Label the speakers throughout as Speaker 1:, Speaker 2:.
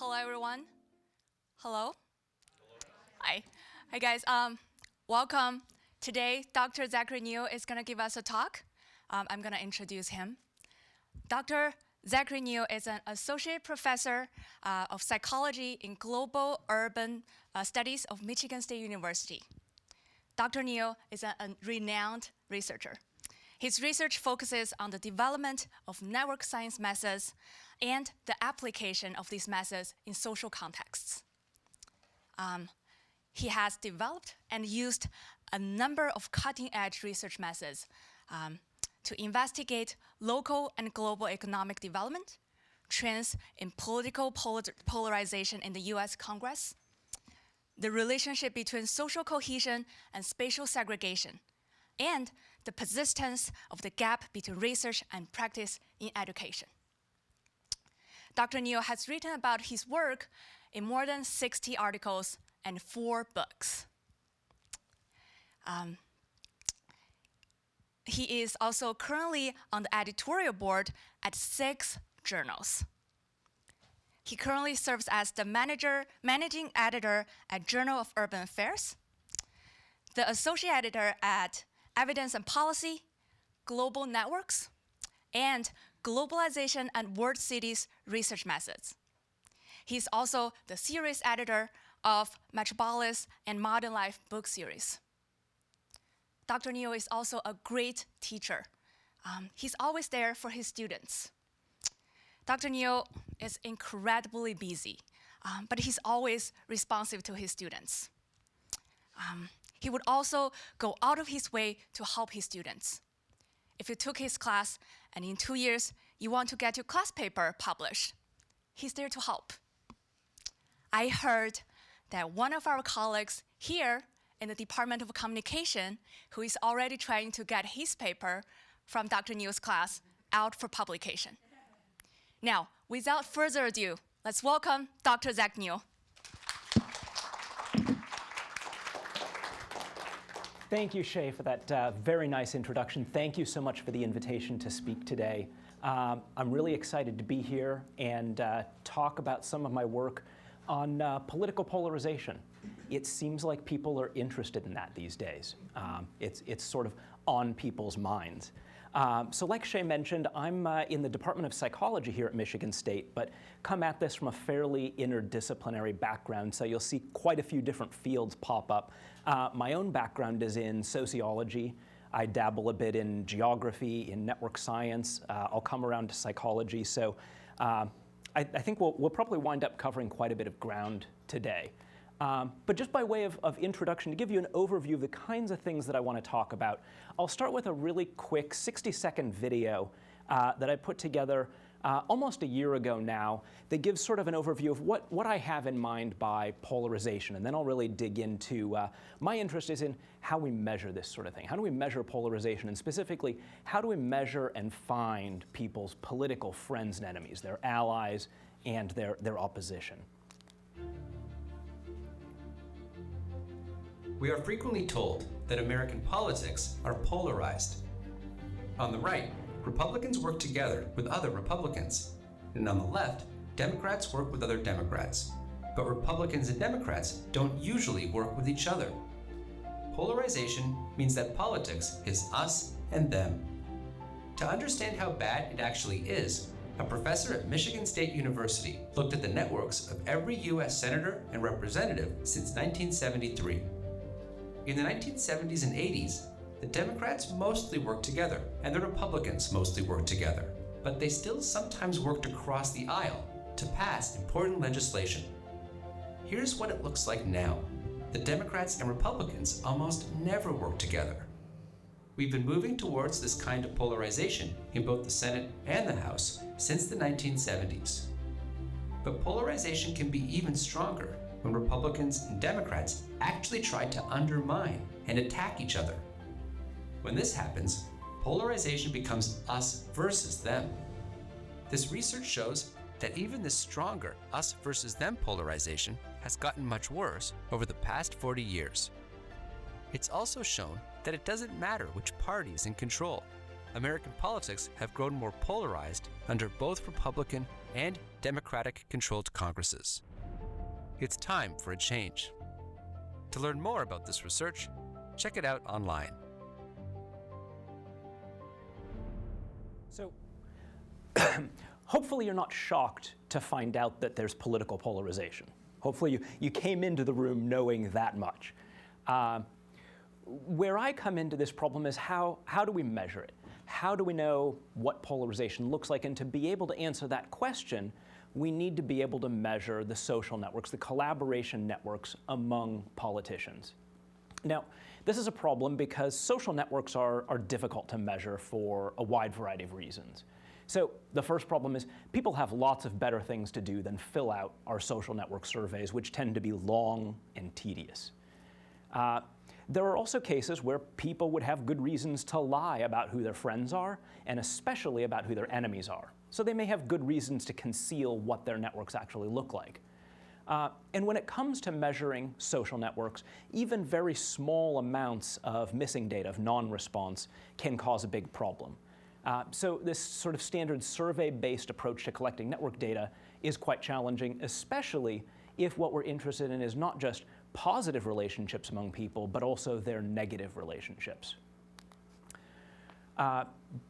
Speaker 1: Hello, everyone. Hello. Hi. Hi, guys. Welcome. Today, Dr. Zachary New is going to give us a talk. I'm going to introduce him. Dr. Zachary New is an associate professor of psychology in global urban studies of Michigan State University. Dr. New is a renowned researcher. His research focuses on the development of network science methods and the application of these methods in social contexts. He has developed and used a number of cutting-edge research methods to investigate local and global economic development, trends in political polarization in the US Congress, the relationship between social cohesion and spatial segregation, and the persistence of the gap between research and practice in education. Dr. New has written about his work in more than 60 articles and 4 books. He is also currently on the editorial board at 6 journals. He currently serves as the managing editor at Journal of Urban Affairs, the associate editor at Evidence and Policy, Global Networks, and Globalization and World Cities Research Methods. He's also the series editor of Metropolis and Modern Life book series. Dr. New is also a great teacher. He's always there for his students. Dr. New is incredibly busy, but he's always responsive to his students. He would also go out of his way to help his students. If you took his class and in 2 years you want to get your class paper published, he's there to help. I heard that one of our colleagues here in the Department of Communication, who is already trying to get his paper from Dr. New's class out for publication. Now, without further ado, let's welcome Dr. Zach New.
Speaker 2: Thank you, Shay, for that very nice introduction. Thank you so much for the invitation to speak today. I'm really excited to be here and talk about some of my work on political polarization. It seems like people are interested in that these days. It's sort of on people's minds. So like Shay mentioned, I'm in the Department of Psychology here at Michigan State, but come at this from a fairly interdisciplinary background, so you'll see quite a few different fields pop up. My own background is in sociology. I dabble a bit in geography, in network science. I'll come around to psychology, so I think we'll probably wind up covering quite a bit of ground today. But just by way of introduction, to give you an overview of the kinds of things that I want to talk about, I'll start with a really quick 60-second video that I put together almost a year ago now that gives sort of an overview of what I have in mind by polarization. And then I'll really dig into, my interest is in how we measure this sort of thing. How do we measure polarization? And specifically, how do we measure and find people's political friends and enemies, their allies and their opposition?
Speaker 3: We are frequently told that American politics are polarized. On the right, Republicans work together with other Republicans. And on the left, Democrats work with other Democrats. But Republicans and Democrats don't usually work with each other. Polarization means that politics is us and them. To understand how bad it actually is, a professor at Michigan State University looked at the networks of every US senator and representative since 1973. In the 1970s and 80s, the Democrats mostly worked together, and the Republicans mostly worked together, but they still sometimes worked across the aisle to pass important legislation. Here's what it looks like now. The Democrats and Republicans almost never work together. We've been moving towards this kind of polarization in both the Senate and the House since the 1970s. But polarization can be even stronger when Republicans and Democrats actually try to undermine and attack each other. When this happens, polarization becomes us versus them. This research shows that even the stronger us versus them polarization has gotten much worse over the past 40 years. It's also shown that it doesn't matter which party is in control. American politics have grown more polarized under both Republican and Democratic-controlled Congresses. It's time for a change. To learn more about this research, check it out online.
Speaker 2: So, hopefully you're not shocked to find out that there's political polarization. Hopefully you came into the room knowing that much. Where I come into this problem is how do we measure it? How do we know what polarization looks like? And to be able to answer that question, we need to be able to measure the social networks, the collaboration networks among politicians. Now, this is a problem because social networks are difficult to measure for a wide variety of reasons. So the first problem is people have lots of better things to do than fill out our social network surveys, which tend to be long and tedious. There are also cases where people would have good reasons to lie about who their friends are, and especially about who their enemies are. So they may have good reasons to conceal what their networks actually look like. And when it comes to measuring social networks, even very small amounts of missing data, of non-response, can cause a big problem. So this sort of standard survey-based approach to collecting network data is quite challenging, especially if what we're interested in is not just positive relationships among people, but also their negative relationships.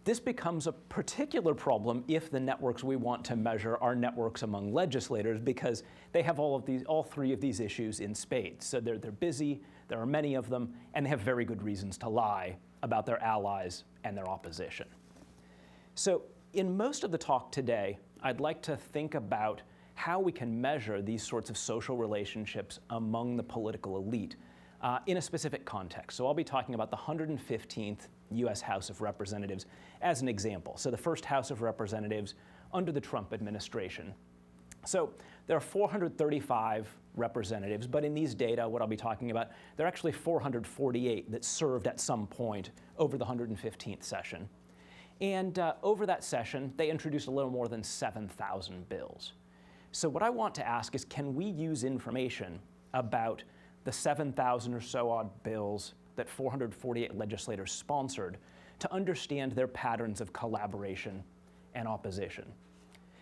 Speaker 2: This becomes a particular problem if the networks we want to measure are networks among legislators, because they have all three of these issues in spades. So they're busy, there are many of them, and they have very good reasons to lie about their allies and their opposition. So in most of the talk today, I'd like to think about how we can measure these sorts of social relationships among the political elite in a specific context. So I'll be talking about the 115th US House of Representatives as an example. So the first House of Representatives under the Trump administration. So there are 435 representatives, but in these data, what I'll be talking about, there are actually 448 that served at some point over the 115th session. And over that session, they introduced a little more than 7,000 bills. So what I want to ask is, can we use information about the 7,000 or so odd bills that 448 legislators sponsored to understand their patterns of collaboration and opposition?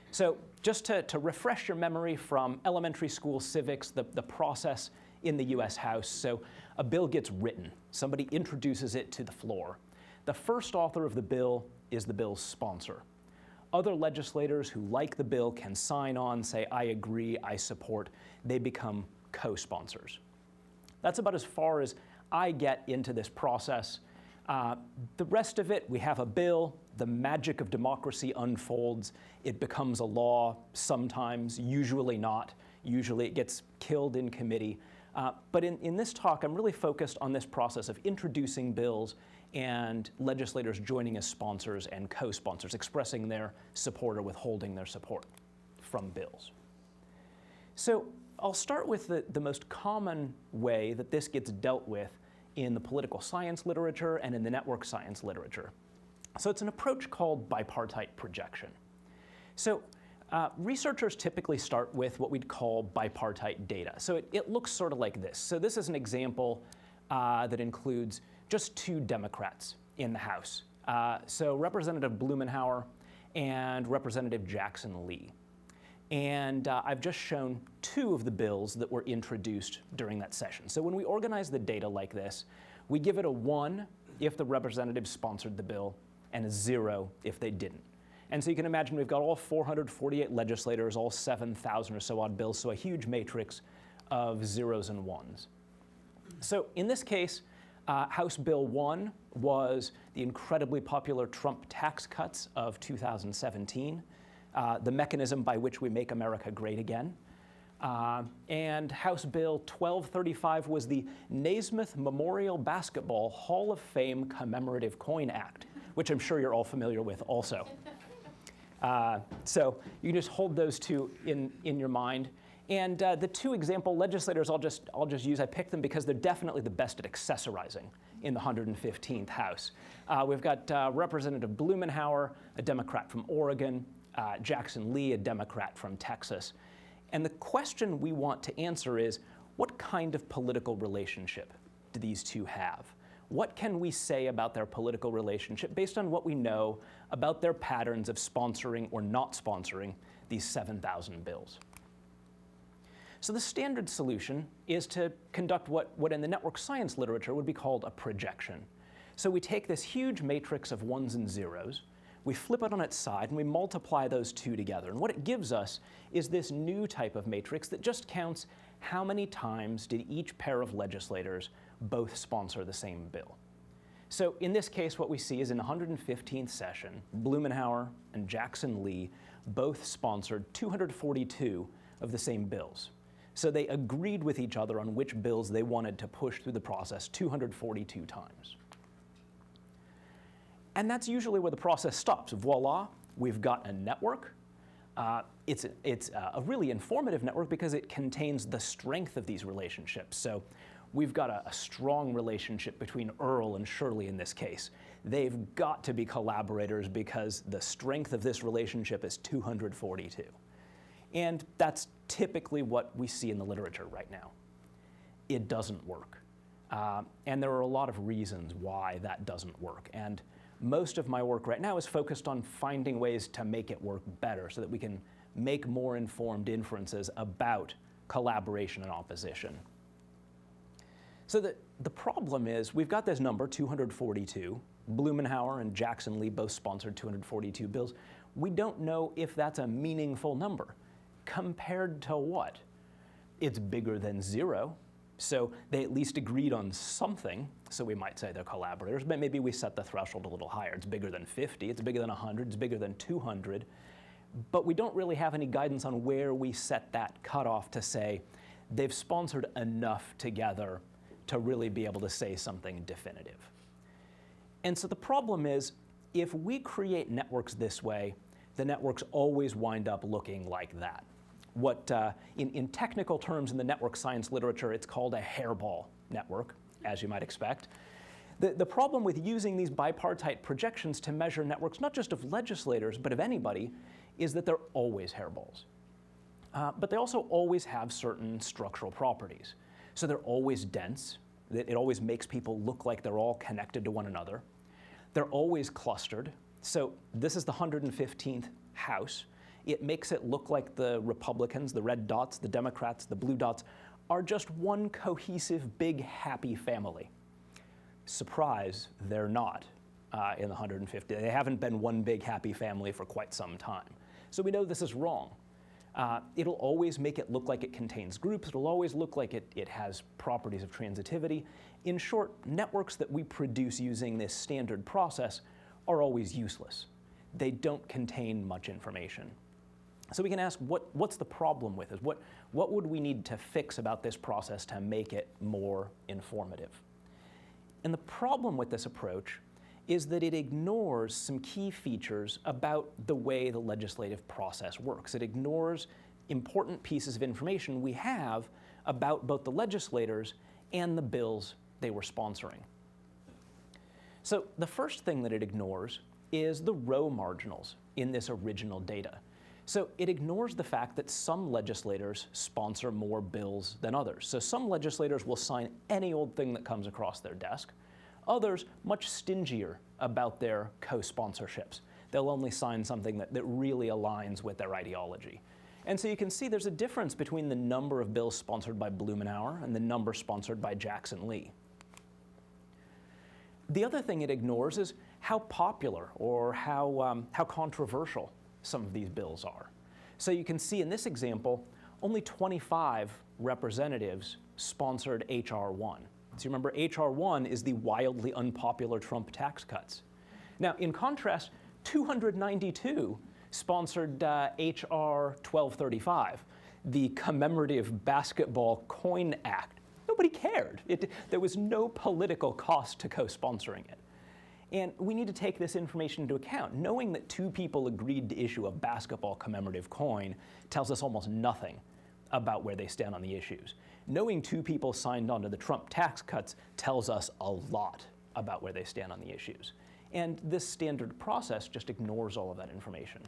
Speaker 2: So just to refresh your memory from elementary school civics, the process in the US House. So a bill gets written. Somebody introduces it to the floor. The first author of the bill is the bill's sponsor. Other legislators who like the bill can sign on, say, I agree, I support. They become co-sponsors. That's about as far as I get into this process. The rest of it, we have a bill, the magic of democracy unfolds, it becomes a law, sometimes, usually not. Usually it gets killed in committee. But in this talk, I'm really focused on this process of introducing bills and legislators joining as sponsors and co-sponsors, expressing their support or withholding their support from bills. So I'll start with the most common way that this gets dealt with in the political science literature and in the network science literature. So it's an approach called bipartite projection. So researchers typically start with what we'd call bipartite data. So it looks sort of like this. So this is an example that includes just two Democrats in the House. So Representative Blumenauer and Representative Jackson Lee. And I've just shown two of the bills that were introduced during that session. So when we organize the data like this, we give it a 1 if the representatives sponsored the bill, and a 0 if they didn't. And so you can imagine we've got all 448 legislators, all 7,000 or so odd bills, so a huge matrix of zeros and ones. So in this case, House Bill 1 was the incredibly popular Trump tax cuts of 2017, the mechanism by which we make America great again. And House Bill 1235 was the Naismith Memorial Basketball Hall of Fame Commemorative Coin Act, which I'm sure you're all familiar with also. So you can just hold those two in your mind. And the two example legislators I'll just use, I picked them because they're definitely the best at accessorizing in the 115th House. We've got Representative Blumenauer, a Democrat from Oregon, Jackson Lee, a Democrat from Texas. And the question we want to answer is, what kind of political relationship do these two have? What can we say about their political relationship based on what we know about their patterns of sponsoring or not sponsoring these 7,000 bills. So the standard solution is to conduct what in the network science literature would be called a projection. So we take this huge matrix of ones and zeros, we flip it on its side, and we multiply those two together. And what it gives us is this new type of matrix that just counts how many times did each pair of legislators both sponsor the same bill. So in this case, what we see is in the 115th session, Blumenauer and Jackson-Lee both sponsored 242 of the same bills. So they agreed with each other on which bills they wanted to push through the process 242 times. And that's usually where the process stops. Voila, we've got a network. It's a really informative network because it contains the strength of these relationships. So we've got a strong relationship between Earl and Shirley in this case. They've got to be collaborators because the strength of this relationship is 242. And that's typically what we see in the literature right now. It doesn't work. And there are a lot of reasons why that doesn't work. And most of my work right now is focused on finding ways to make it work better so that we can make more informed inferences about collaboration and opposition. So the problem is we've got this number, 242. Blumenauer and Jackson-Lee both sponsored 242 bills. We don't know if that's a meaningful number. Compared to what? It's bigger than 0. So they at least agreed on something. So we might say they're collaborators, but maybe we set the threshold a little higher. It's bigger than 50, it's bigger than 100, it's bigger than 200. But we don't really have any guidance on where we set that cutoff to say they've sponsored enough together to really be able to say something definitive. And so the problem is, if we create networks this way, the networks always wind up looking like that. What, in technical terms in the network science literature, it's called a hairball network, as you might expect. The problem with using these bipartite projections to measure networks, not just of legislators, but of anybody, is that they're always hairballs. But they also always have certain structural properties. So they're always dense. It always makes people look like they're all connected to one another. They're always clustered. So this is the 115th House. It makes it look like the Republicans, the red dots, the Democrats, the blue dots, are just one cohesive, big, happy family. Surprise, they're not in the 150. They haven't been one big, happy family for quite some time. So we know this is wrong. It'll always make it look like it contains groups. It'll always look like it has properties of transitivity. In short, networks that we produce using this standard process are always useless. They don't contain much information. So we can ask, what's the problem with it? What would we need to fix about this process to make it more informative? And the problem with this approach is that it ignores some key features about the way the legislative process works. It ignores important pieces of information we have about both the legislators and the bills they were sponsoring. So the first thing that it ignores is the row marginals in this original data. So it ignores the fact that some legislators sponsor more bills than others. So some legislators will sign any old thing that comes across their desk. Others, much stingier about their co-sponsorships. They'll only sign something that really aligns with their ideology. And so you can see there's a difference between the number of bills sponsored by Blumenauer and the number sponsored by Jackson-Lee. The other thing it ignores is how popular or how controversial some of these bills are. So you can see in this example, only 25 representatives sponsored H.R. 1. So remember, H.R. 1 is the wildly unpopular Trump tax cuts. Now, in contrast, 292 sponsored H.R. 1235, the commemorative basketball coin act. Nobody cared. There was no political cost to co-sponsoring it. And we need to take this information into account. Knowing that 2 people agreed to issue a basketball commemorative coin tells us almost nothing about where they stand on the issues. Knowing 2 people signed on to the Trump tax cuts tells us a lot about where they stand on the issues. And this standard process just ignores all of that information.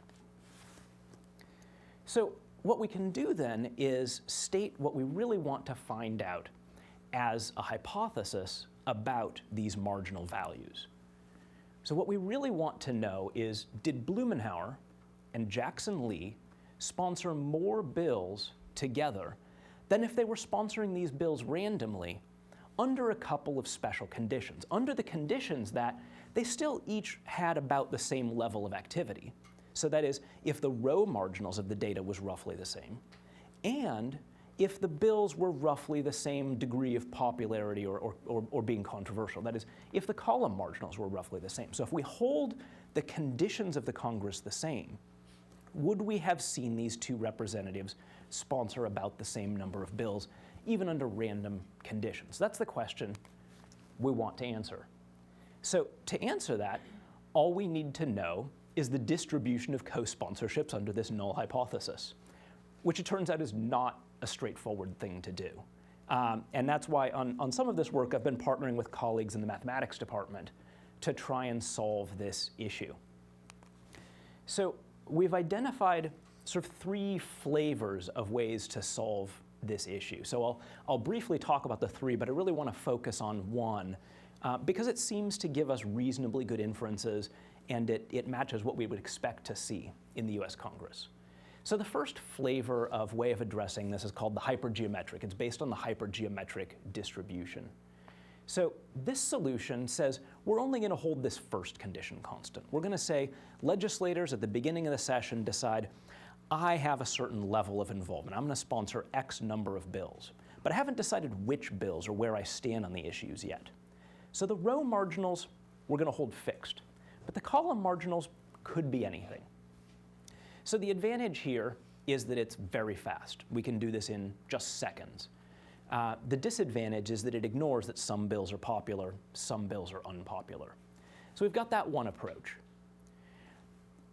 Speaker 2: So what we can do then is state what we really want to find out as a hypothesis about these marginal values. So what we really want to know is, did Blumenauer and Jackson-Lee sponsor more bills together than if they were sponsoring these bills randomly under a couple of special conditions, under the conditions that they still each had about the same level of activity. So that is, if the row marginals of the data was roughly the same, and if the bills were roughly the same degree of popularity or being controversial. That is, if the column marginals were roughly the same. So if we hold the conditions of the Congress the same, would we have seen these two representatives sponsor about the same number of bills, even under random conditions? That's the question we want to answer. So to answer that, all we need to know is the distribution of co-sponsorships under this null hypothesis, which it turns out is not a straightforward thing to do. And that's why on some of this work, I've been partnering with colleagues in the mathematics department to try and solve this issue. So we've identified sort of three flavors of ways to solve this issue. So I'll briefly talk about the three, but I really want to focus on one because it seems to give us reasonably good inferences and it matches what we would expect to see in the US Congress. So the first flavor of way of addressing this is called the hypergeometric. It's based on the hypergeometric distribution. So this solution says we're only going to hold this first condition constant. We're going to say legislators at the beginning of the session decide, I have a certain level of involvement. I'm going to sponsor X number of bills. But I haven't decided which bills or where I stand on the issues yet. So the row marginals we're going to hold fixed. But the column marginals could be anything. So the advantage here is that it's very fast. We can do this in just seconds. The disadvantage is that it ignores that some bills are popular, some bills are unpopular. So we've got that one approach.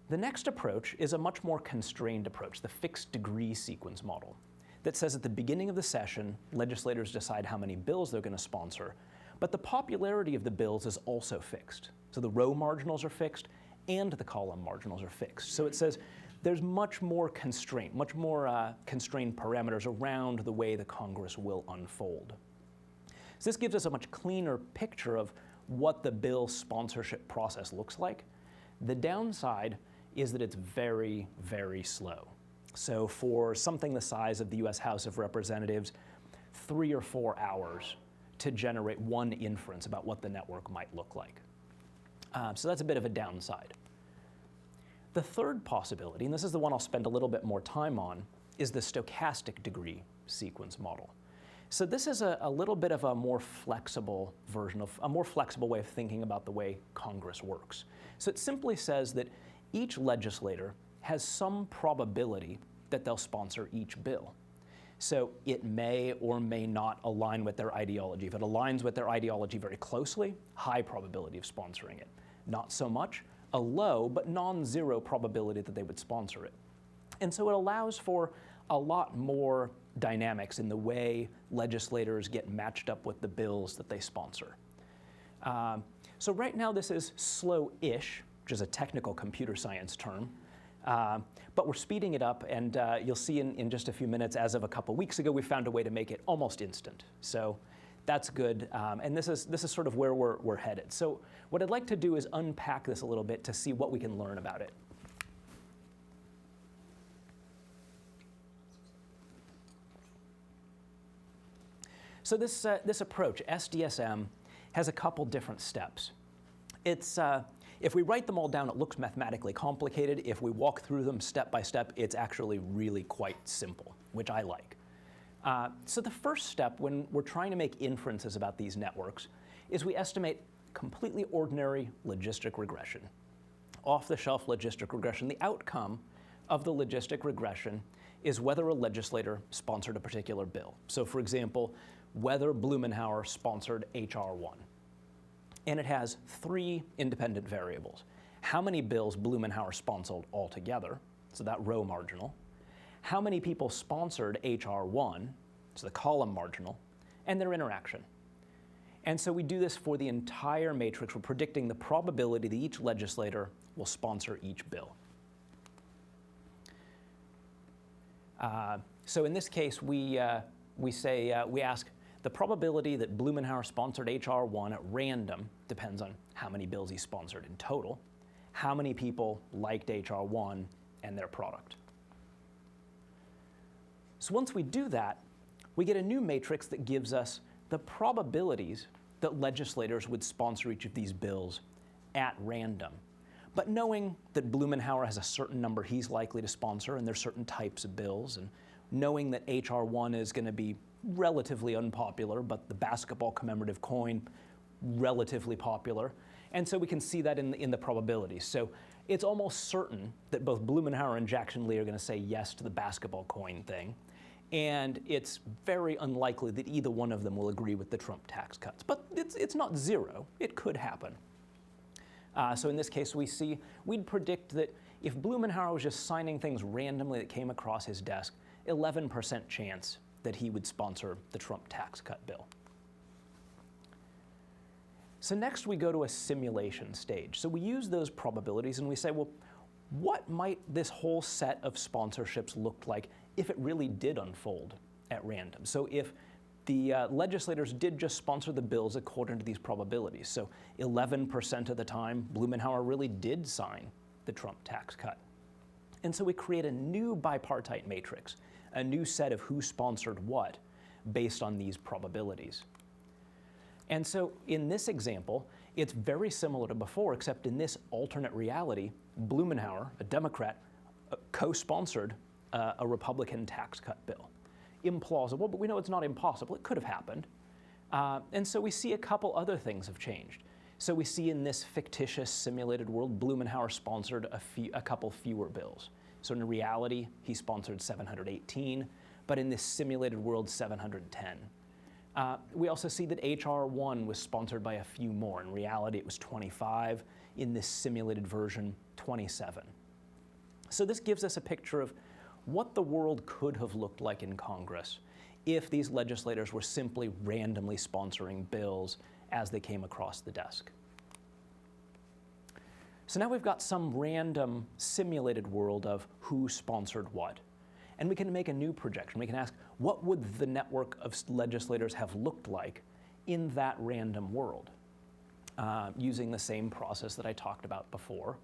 Speaker 2: The next approach is a much more constrained approach, the fixed degree sequence model, that says at the beginning of the session, legislators decide how many bills they're going to sponsor, but the popularity of the bills is also fixed. So the row marginals are fixed and the column marginals are fixed. So it says there's much more constraint, much more constrained parameters around the way the Congress will unfold. So this gives us a much cleaner picture of what the bill sponsorship process looks like. The downside is that it's very, very slow. So for something the size of the US House of Representatives, 3 or 4 hours to generate one inference about what the network might look like. So that's a bit of a downside. The third possibility, and this is the one I'll spend a little bit more time on, is the stochastic degree sequence model. So this is a little bit of a more flexible version of, a more flexible way of thinking about the way Congress works. So it simply says that each legislator has some probability that they'll sponsor each bill. So it may or may not align with their ideology. If it aligns with their ideology very closely, high probability of sponsoring it. Not so much, a low but non-zero probability that they would sponsor it. And so it allows for a lot more dynamics in the way legislators get matched up with the bills that they sponsor. So right now this is slow-ish, which is a technical computer science term, but we're speeding it up, and you'll see in just a few minutes, as of a couple weeks ago, we found a way to make it almost instant. So that's good, and this is sort of where we're headed. So what I'd like to do is unpack this a little bit to see what we can learn about it. So this approach, SDSM, has a couple different steps. It's, if we write them all down, it looks mathematically complicated. If we walk through them step by step, it's actually really quite simple, which I like. So the first step when we're trying to make inferences about these networks is we estimate completely ordinary logistic regression. Off-the-shelf logistic regression. The outcome of the logistic regression is whether a legislator sponsored a particular bill. So for example, whether Blumenauer sponsored H.R. 1. And it has 3 independent variables. How many bills Blumenauer sponsored altogether, so that row marginal. How many people sponsored H.R. 1, so the column marginal, and their interaction. And so we do this for the entire matrix. We're predicting the probability that each legislator will sponsor each bill. So in this case, we ask the probability that Blumenauer sponsored H.R. 1 at random depends on how many bills he sponsored in total, how many people liked H.R. 1 and their product. So once we do that, we get a new matrix that gives us the probabilities that legislators would sponsor each of these bills at random. But knowing that Blumenauer has a certain number he's likely to sponsor, and there's certain types of bills, and knowing that H.R. 1 is going to be relatively unpopular, but the basketball commemorative coin, relatively popular. And so we can see that in the probabilities. So it's almost certain that both Blumenauer and Jackson Lee are going to say yes to the basketball coin thing. And it's very unlikely that either one of them will agree with the Trump tax cuts. But it's not zero. It could happen. So in this case, we'd predict that if Blumenauer was just signing things randomly that came across his desk, 11% chance that he would sponsor the Trump tax cut bill. So next we go to a simulation stage. So we use those probabilities and we say, well, what might this whole set of sponsorships look like if it really did unfold at random? So if the legislators did just sponsor the bills according to these probabilities. So 11% of the time, Blumenauer really did sign the Trump tax cut. And so we create a new bipartite matrix, a new set of who sponsored what based on these probabilities. And so in this example, it's very similar to before, except in this alternate reality, Blumenauer, a Democrat, co-sponsored a Republican tax cut bill. Implausible, but we know it's not impossible. It could have happened. And so we see a couple other things have changed. So we see in this fictitious simulated world, Blumenauer sponsored a couple fewer bills. So in reality, he sponsored 718, but in this simulated world, 710. We also see that H.R. 1 was sponsored by a few more. In reality, it was 25. In this simulated version, 27. So this gives us a picture of what the world could have looked like in Congress if these legislators were simply randomly sponsoring bills as they came across the desk. So now we've got some random simulated world of who sponsored what. And we can make a new projection. We can ask, what would the network of legislators have looked like in that random world? Using the same process that I talked about before.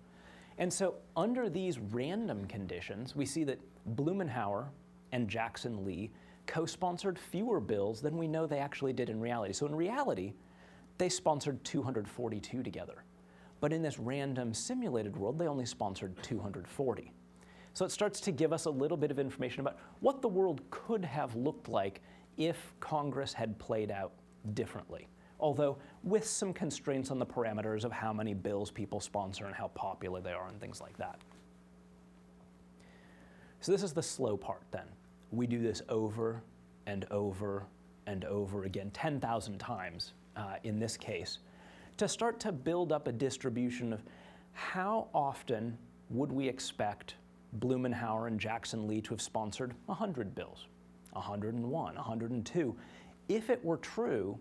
Speaker 2: And so under these random conditions, we see that Blumenauer and Jackson Lee co-sponsored fewer bills than we know they actually did in reality. So in reality, they sponsored 242 together. But in this random simulated world, they only sponsored 240. So it starts to give us a little bit of information about what the world could have looked like if Congress had played out differently, although with some constraints on the parameters of how many bills people sponsor and how popular they are and things like that. So this is the slow part then. We do this over and over and over again, 10,000 times in this case, to start to build up a distribution of how often would we expect Blumenauer and Jackson Lee to have sponsored 100 bills, 101, 102, if it were true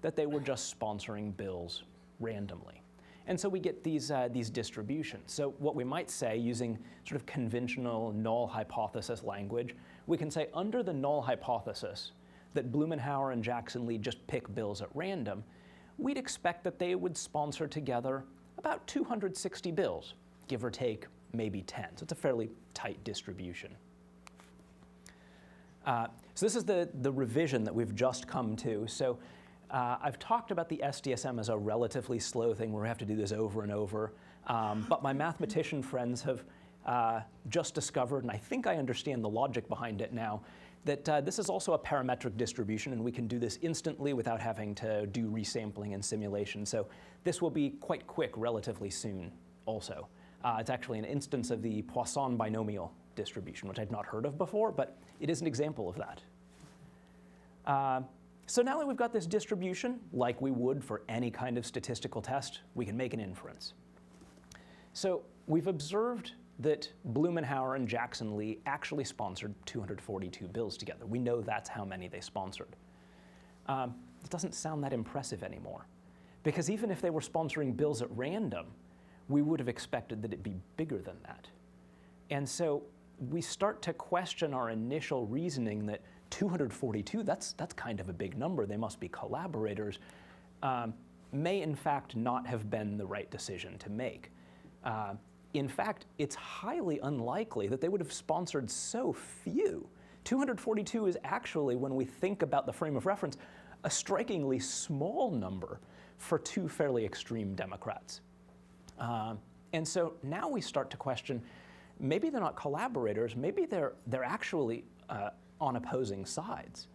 Speaker 2: that they were just sponsoring bills randomly. And so we get these distributions. So what we might say, using sort of conventional null hypothesis language, we can say under the null hypothesis that Blumenauer and Jackson Lee just pick bills at random, we'd expect that they would sponsor together about 260 bills, give or take maybe 10. So it's a fairly tight distribution. So this is the revision that we've just come to. So I've talked about the SDSM as a relatively slow thing where we have to do this over and over. But my mathematician friends have just discovered, and I think I understand the logic behind it now, that this is also a parametric distribution, and we can do this instantly without having to do resampling and simulation. So this will be quite quick relatively soon also. It's actually an instance of the Poisson binomial distribution, which I've not heard of before, but it is an example of that. So now that we've got this distribution, like we would for any kind of statistical test, we can make an inference. So we've observed that Blumenauer and Jackson Lee actually sponsored 242 bills together. We know that's how many they sponsored. It doesn't sound that impressive anymore, because even if they were sponsoring bills at random, we would have expected that it'd be bigger than that. And so we start to question our initial reasoning that 242, that's kind of a big number, they must be collaborators, may in fact not have been the right decision to make. In fact, it's highly unlikely that they would have sponsored so few. 242 is actually, when we think about the frame of reference, a strikingly small number for two fairly extreme Democrats. And so now we start to question, maybe they're not collaborators, maybe they're actually on opposing sides,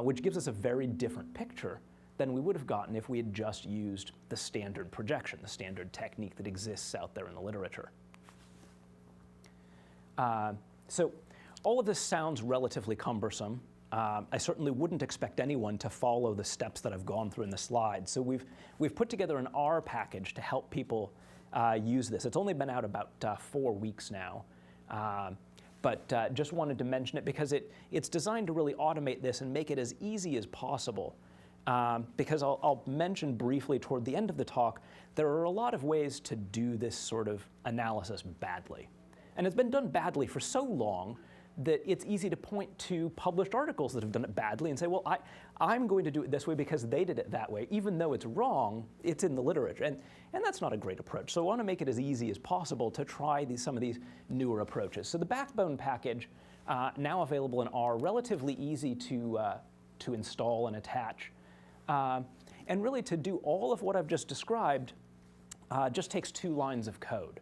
Speaker 2: which gives us a very different picture than we would have gotten if we had just used the standard projection, the standard technique that exists out there in the literature. So all of this sounds relatively cumbersome. I certainly wouldn't expect anyone to follow the steps that I've gone through in the slides. So we've put together an R package to help people use this. It's only been out about 4 weeks now. But just wanted to mention it because it's designed to really automate this and make it as easy as possible. Because I'll mention briefly toward the end of the talk, there are a lot of ways to do this sort of analysis badly. And it's been done badly for so long that it's easy to point to published articles that have done it badly and say, well, I'm going to do it this way because they did it that way. Even though it's wrong, it's in the literature. And that's not a great approach. So I want to make it as easy as possible to try some of these newer approaches. So the backbone package, now available in R, relatively easy to install and attach. And really to do all of what I've just described just takes 2 lines of code.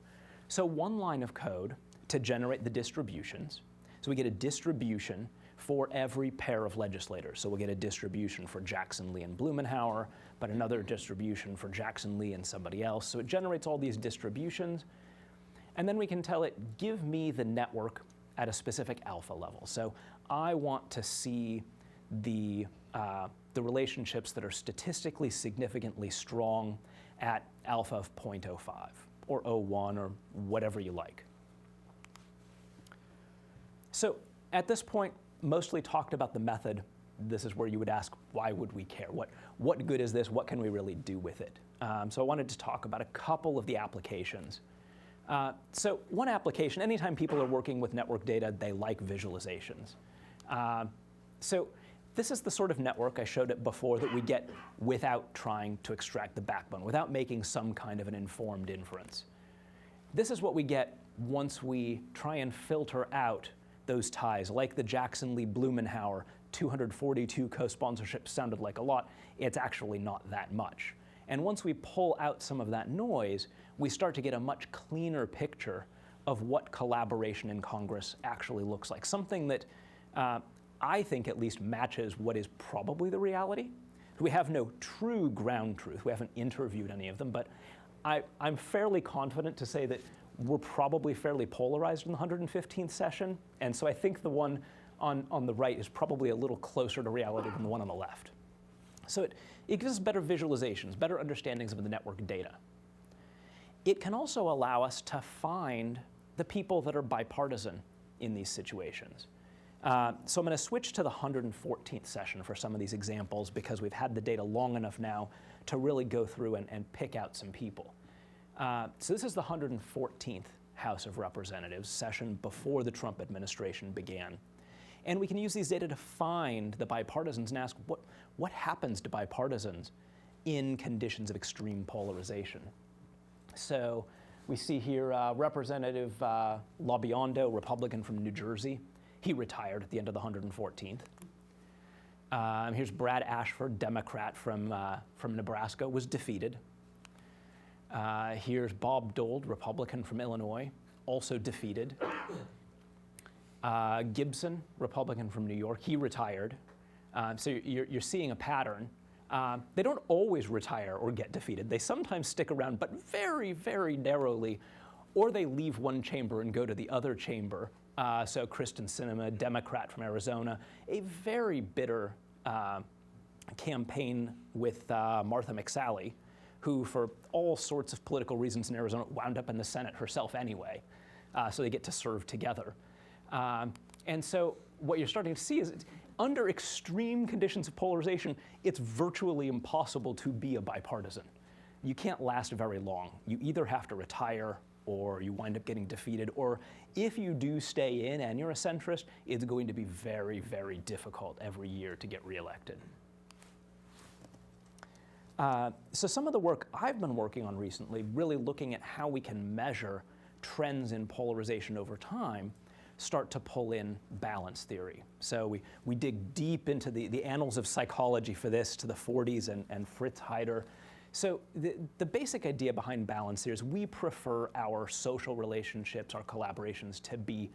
Speaker 2: So 1 line of code to generate the distributions. So we get a distribution for every pair of legislators. So we'll get a distribution for Jackson, Lee, and Blumenauer, but another distribution for Jackson, Lee, and somebody else. So it generates all these distributions. And then we can tell it, give me the network at a specific alpha level. So I want to see the relationships that are statistically significantly strong at alpha of 0.05 or 0.1 or whatever you like. So at this point, mostly talked about the method. This is where you would ask, why would we care? What good is this? What can we really do with it? So I wanted to talk about a couple of the applications. So one application, anytime people are working with network data, they like visualizations. So this is the sort of network, I showed it before, that we get without trying to extract the backbone, without making some kind of an informed inference. This is what we get once we try and filter out those ties, like the Jackson, Lee, Blumenauer 242 co-sponsorships sounded like a lot. It's actually not that much. And once we pull out some of that noise, we start to get a much cleaner picture of what collaboration in Congress actually looks like. Something that I think at least matches what is probably the reality. We have no true ground truth. We haven't interviewed any of them, but I'm fairly confident to say that we're probably fairly polarized in the 115th session. And so I think the one on the right is probably a little closer to reality than the one on the left. So it gives us better visualizations, better understandings of the network data. It can also allow us to find the people that are bipartisan in these situations. So I'm going to switch to the 114th session for some of these examples because we've had the data long enough now to really go through and pick out some people. So this is the 114th House of Representatives session before the Trump administration began. And we can use these data to find the bipartisans and ask what happens to bipartisans in conditions of extreme polarization. So we see here Representative Labiondo, Republican from New Jersey. He retired at the end of the 114th. Here's Brad Ashford, Democrat from Nebraska, was defeated. Here's Bob Dole, Republican from Illinois, also defeated. Gibson, Republican from New York, he retired. So you're seeing a pattern. They don't always retire or get defeated. They sometimes stick around, but very, very narrowly, or they leave one chamber and go to the other chamber. So Kristen Sinema, Democrat from Arizona, a very bitter campaign with Martha McSally, who for all sorts of political reasons in Arizona wound up in the Senate herself anyway. So they get to serve together. And so what you're starting to see is under extreme conditions of polarization, it's virtually impossible to be a bipartisan. You can't last very long. You either have to retire or you wind up getting defeated, or if you do stay in and you're a centrist, it's going to be very, very difficult every year to get reelected. So some of the work I've been working on recently, really looking at how we can measure trends in polarization over time, start to pull in balance theory. So we dig deep into the annals of psychology for this to the 40s and Fritz Heider. So the basic idea behind balance theory is we prefer our social relationships, our collaborations to be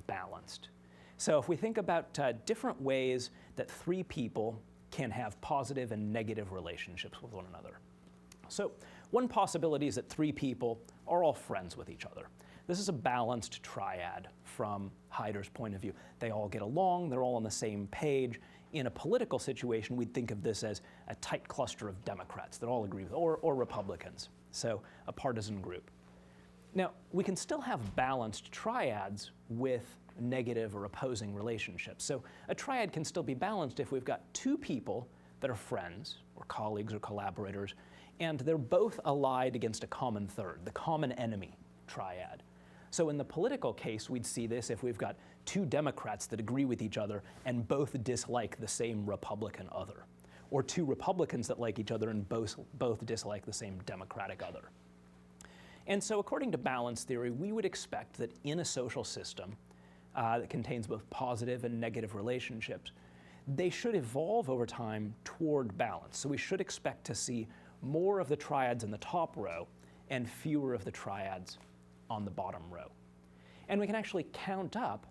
Speaker 2: balanced. So if we think about different ways that three people can have positive and negative relationships with one another. So one possibility is that three people are all friends with each other. This is a balanced triad from Heider's point of view. They all get along, they're all on the same page. In a political situation, we'd think of this as a tight cluster of Democrats that all agree with, or Republicans, so a partisan group. Now, we can still have balanced triads with negative or opposing relationships. So a triad can still be balanced if we've got two people that are friends, or colleagues, or collaborators, and they're both allied against a common third, the common enemy triad. So in the political case, we'd see this if we've got two Democrats that agree with each other and both dislike the same Republican other, or two Republicans that like each other and both dislike the same Democratic other. And so according to balance theory, we would expect that in a social system that contains both positive and negative relationships, they should evolve over time toward balance. So we should expect to see more of the triads in the top row and fewer of the triads on the bottom row. And we can actually count up,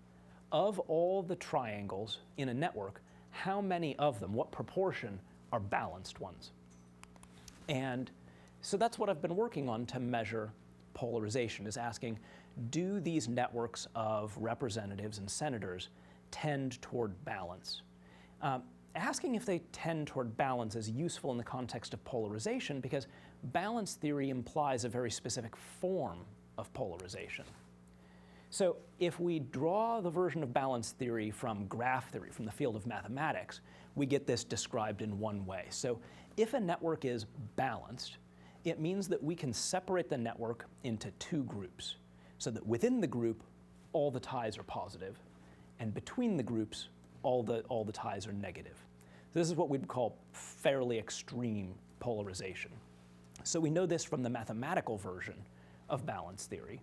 Speaker 2: of all the triangles in a network, how many of them, what proportion, are balanced ones. And so that's what I've been working on to measure polarization, is asking, do these networks of representatives and senators tend toward balance? Asking if they tend toward balance is useful in the context of polarization because balance theory implies a very specific form of polarization. So if we draw the version of balance theory from graph theory, from the field of mathematics, we get this described in one way. So if a network is balanced, it means that we can separate the network into two groups, so that within the group, all the ties are positive, and between the groups, all the ties are negative. This is what we'd call fairly extreme polarization. So we know this from the mathematical version of balance theory.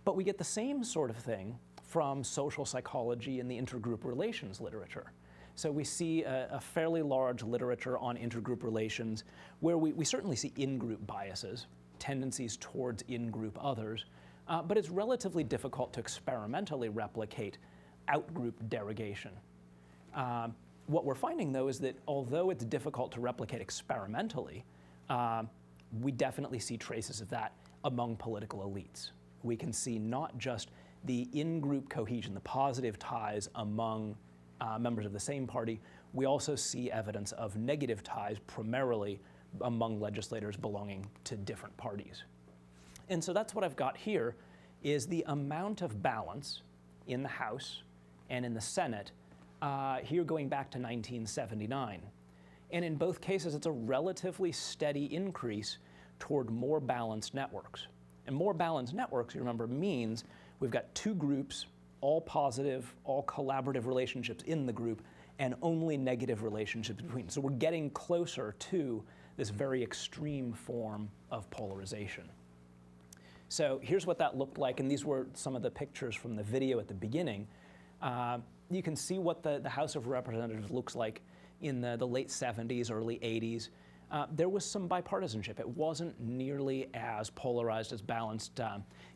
Speaker 2: But we get the same sort of thing from social psychology and the intergroup relations literature. So we see a fairly large literature on intergroup relations where we certainly see in-group biases, tendencies towards in-group others, but it's relatively difficult to experimentally replicate out-group derogation. What we're finding, though, is that although it's difficult to replicate experimentally, we definitely see traces of that among political elites. We can see not just the in-group cohesion, the positive ties among members of the same party, we also see evidence of negative ties primarily among legislators belonging to different parties. And so that's what I've got here, is the amount of balance in the House and in the Senate, here going back to 1979. And in both cases, it's a relatively steady increase toward more balanced networks. And more balanced networks, you remember, means we've got two groups, all positive, all collaborative relationships in the group, and only negative relationships between. So we're getting closer to this very extreme form of polarization. So here's what that looked like, and these were some of the pictures from the video at the beginning. You can see what the House of Representatives looks like in the late 70s, early 80s. There was some bipartisanship. It wasn't nearly as polarized as balanced.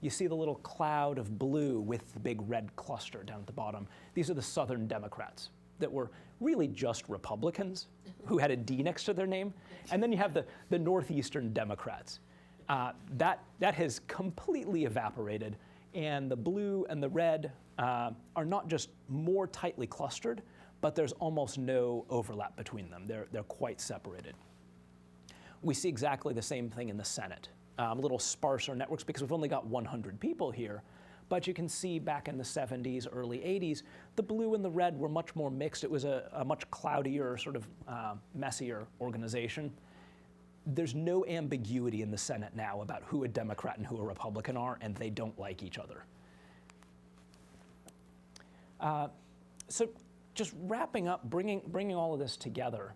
Speaker 2: You see the little cloud of blue with the big red cluster down at the bottom. These are the Southern Democrats that were really just Republicans who had a D next to their name. And then you have the Northeastern Democrats. That has completely evaporated. And the blue and the red are not just more tightly clustered, but there's almost no overlap between them. They're quite separated. We see exactly the same thing in the Senate. A little sparser networks because we've only got 100 people here. But you can see back in the 70s, early 80s, the blue and the red were much more mixed. It was a much cloudier, sort of messier organization. There's no ambiguity in the Senate now about who a Democrat and who a Republican are, and they don't like each other. So just wrapping up, bringing all of this together,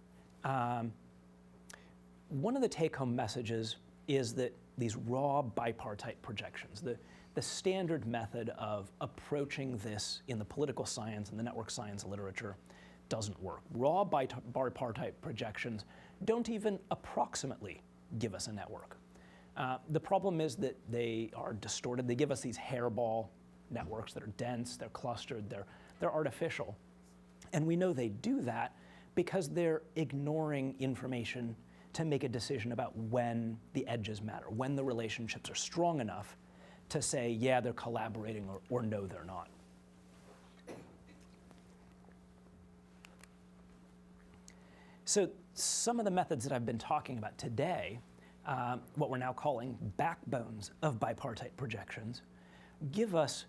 Speaker 2: one of the take-home messages is that these raw bipartite projections, the the standard method of approaching this in the political science and the network science literature doesn't work. Raw bipartite projections don't even approximately give us a network. The problem is that they are distorted. They give us these hairball networks that are dense, they're clustered, they're artificial. And we know they do that because they're ignoring information to make a decision about when the edges matter, when the relationships are strong enough to say, yeah, they're collaborating, or no, they're not. So some of the methods that I've been talking about today, what we're now calling backbones of bipartite projections, give us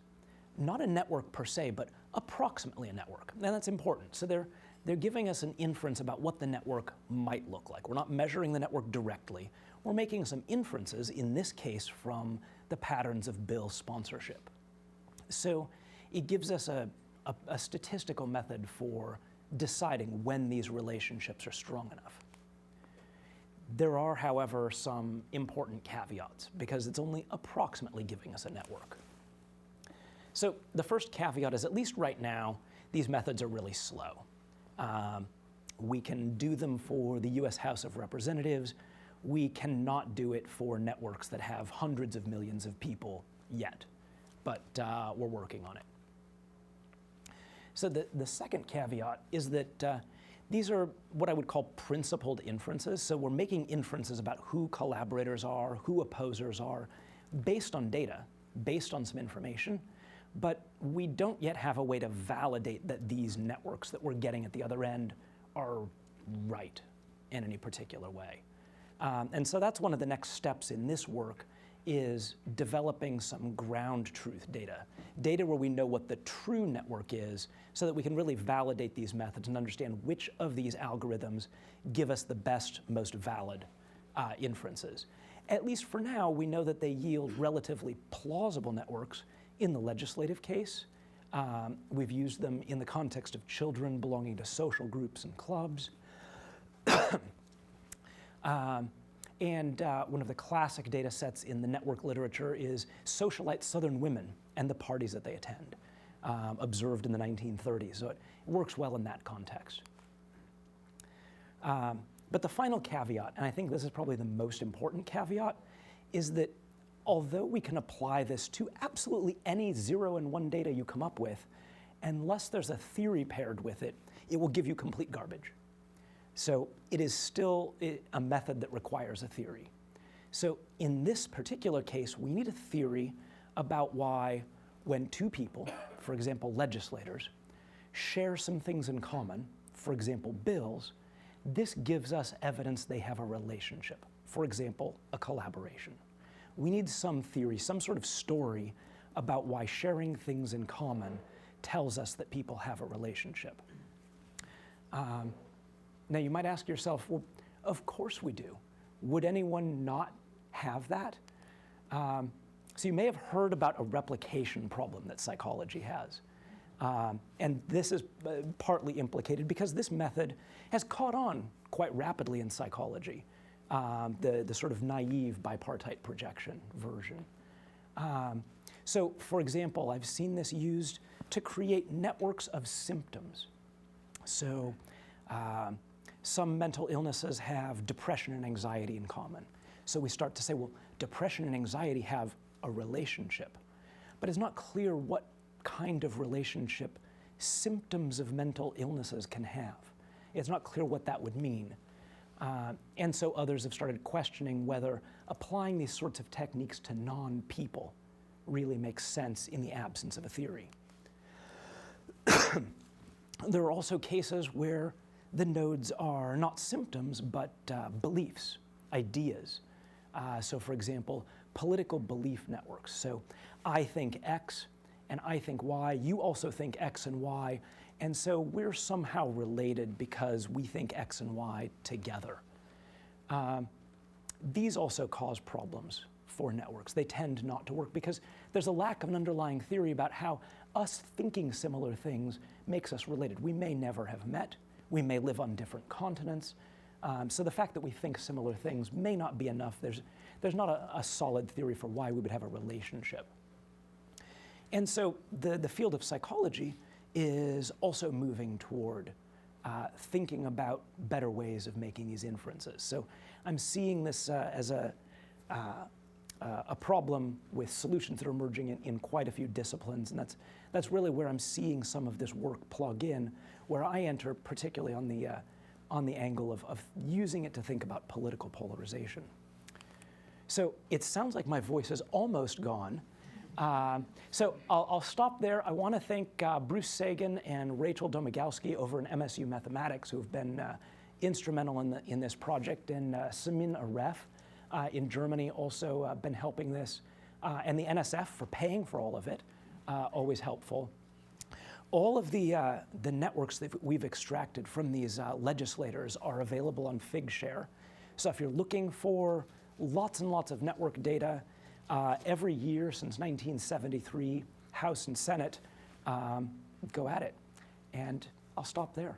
Speaker 2: not a network per se, but approximately a network. And that's important. So they're giving us an inference about what the network might look like. We're not measuring the network directly. We're making some inferences, in this case, from the patterns of bill sponsorship. So it gives us a statistical method for deciding when these relationships are strong enough. There are, however, some important caveats because it's only approximately giving us a network. So the first caveat is, at least right now, these methods are really slow. We can do them for the US House of Representatives. We cannot do it for networks that have hundreds of millions of people yet, but we're working on it. So the second caveat is that these are what I would call principled inferences. So we're making inferences about who collaborators are, who opposers are, based on data, based on some information, but we don't yet have a way to validate that these networks that we're getting at the other end are right in any particular way. And so that's one of the next steps in this work, is developing some ground truth data where we know what the true network is, so that we can really validate these methods and understand which of these algorithms give us the best, most valid inferences. At least for now, we know that they yield relatively plausible networks in the legislative case. We've used them in the context of children belonging to social groups and clubs. And one of the classic data sets in the network literature is socialite Southern women and the parties that they attend, observed in the 1930s. So it works well in that context. But the final caveat, and I think this is probably the most important caveat, is that although we can apply this to absolutely any 0 and 1 data you come up with, unless there's a theory paired with it, it will give you complete garbage. So it is still a method that requires a theory. So in this particular case, we need a theory about why when two people, for example, legislators, share some things in common, for example, bills, this gives us evidence they have a relationship, for example, a collaboration. We need some theory, some sort of story about why sharing things in common tells us that people have a relationship. Now you might ask yourself, well, of course we do. Would anyone not have that? So you may have heard about a replication problem that psychology has. And this is partly implicated because this method has caught on quite rapidly in psychology, the sort of naive bipartite projection version. So for example, I've seen this used to create networks of symptoms. So some mental illnesses have depression and anxiety in common. So we start to say, well, depression and anxiety have a relationship. But it's not clear what kind of relationship symptoms of mental illnesses can have. It's not clear what that would mean. And so others have started questioning whether applying these sorts of techniques to non-people really makes sense in the absence of a theory. There are also cases where the nodes are not symptoms, but beliefs, ideas. So for example, political belief networks. So I think X and I think Y, you also think X and Y, and so we're somehow related because we think X and Y together. These also cause problems for networks. They tend not to work because there's a lack of an underlying theory about how us thinking similar things makes us related. We may never have met. We may live on different continents. So the fact that we think similar things may not be enough. There's not a solid theory for why we would have a relationship. And so the field of psychology is also moving toward thinking about better ways of making these inferences. So I'm seeing this as a problem with solutions that are emerging in quite a few disciplines, and that's really where I'm seeing some of this work plug in, where I enter particularly on the angle of using it to think about political polarization. So it sounds like my voice is almost gone. So I'll stop there. I want to thank Bruce Sagan and Rachel Domagowski over in MSU Mathematics, who have been instrumental in this project, and Simin Aref in Germany also been helping this, and the NSF for paying for all of it, always helpful. All of the networks that we've extracted from these legislators are available on Figshare. So if you're looking for lots and lots of network data, every year since 1973, House and Senate, go at it. And I'll stop there.